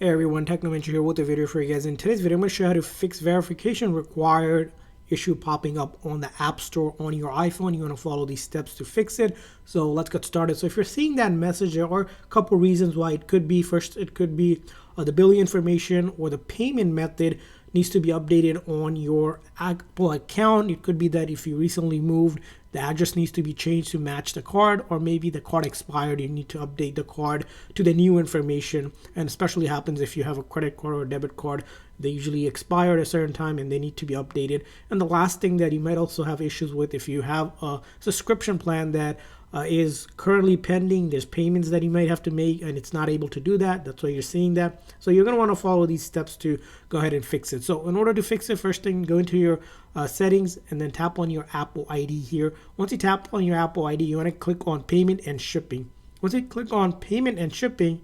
Hey everyone, Technomentary here with a video for you guys. In today's video, I'm going to show you how to fix verification required issue popping up on the App Store on your iPhone. You want to follow these steps to fix it. So let's get started. So if you're seeing that message, there are a couple reasons why it could be. First, it could be the billing information or the payment method needs to be updated on your Apple account. It could be that if you recently moved, the address needs to be changed to match the card, or maybe the card expired. You need to update the card to the new information. And especially happens if you have a credit card or a debit card. They usually expire at a certain time and they need to be updated. And the last thing that you might also have issues with, if you have a subscription plan that is currently pending, there's payments that you might have to make and it's not able to do that. That's why you're seeing that. So you're going to want to follow these steps to go ahead and fix it. So in order to fix it, first thing, go into your settings and then tap on your Apple ID here. Once you tap on your Apple ID, you want to click on payment and shipping. Once you click on payment and shipping,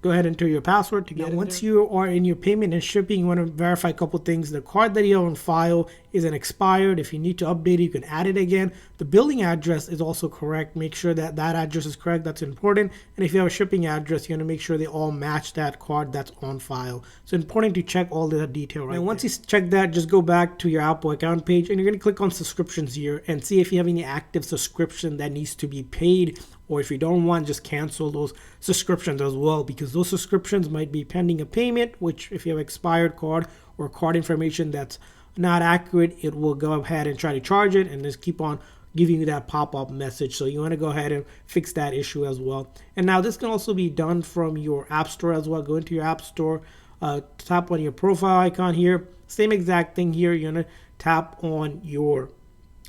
go ahead and enter your password to get in. Once you are in your payment and shipping, you want to verify a couple things. The card that you have on file isn't expired. If you need to update it, you can add it again. The billing address is also correct. Make sure that that address is correct. That's important. And if you have a shipping address, you're going to make sure they all match that card that's on file. So important to check all the detail right. And once you check that, just go back to your Apple account page and you're going to click on subscriptions here and see if you have any active subscription that needs to be paid. Or if you don't want, just cancel those subscriptions as well, because those subscriptions might be pending a payment, which if you have expired card or card information that's not accurate, it will go ahead and try to charge it and just keep on giving you that pop-up message. So you want to go ahead and fix that issue as well. And now this can also be done from your App Store as well. Go into your App Store, tap on your profile icon here. Same exact thing here. You're going to tap on your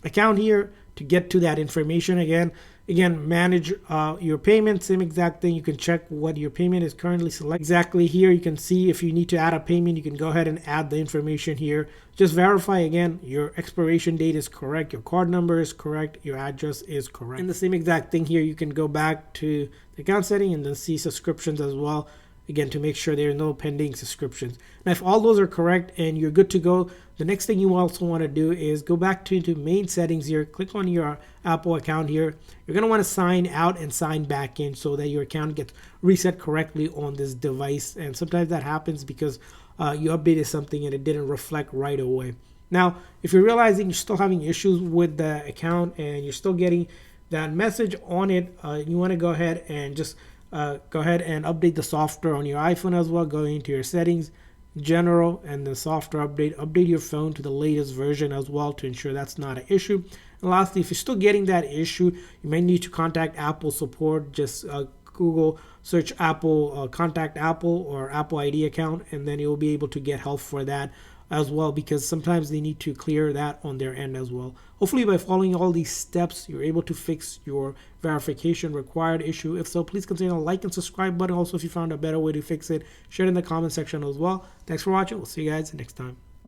account here to get to that information again. Manage your payment, same exact thing. You can check what your payment is currently selected. Exactly here, you can see if you need to add a payment, you can go ahead and add the information here. Just verify again, your expiration date is correct, your card number is correct, your address is correct. And the same exact thing here, you can go back to the account setting and then see subscriptions as well. Again, to make sure there are no pending subscriptions. Now, if all those are correct and you're good to go, the next thing you also want to do is go back to main settings here, click on your Apple account here. You're going to want to sign out and sign back in so that your account gets reset correctly on this device. And sometimes that happens because you updated something and it didn't reflect right away. Now, if you're realizing you're still having issues with the account and you're still getting that message on it, you want to go ahead and just go ahead and update the software on your iPhone as well. Go into your settings, general, and the software update your phone to the latest version as well to ensure that's not an issue. And lastly, if you're still getting that issue, you may need to contact Apple support. Just Google search Apple, contact Apple or Apple ID account, and then you'll be able to get help for that as well, because sometimes they need to clear that on their end as well. Hopefully by following all these steps, you're able to fix your verification required issue. If so, please consider the like and subscribe button. Also, if you found a better way to fix it, share it in the comment section as well. Thanks for watching. We'll see you guys next time.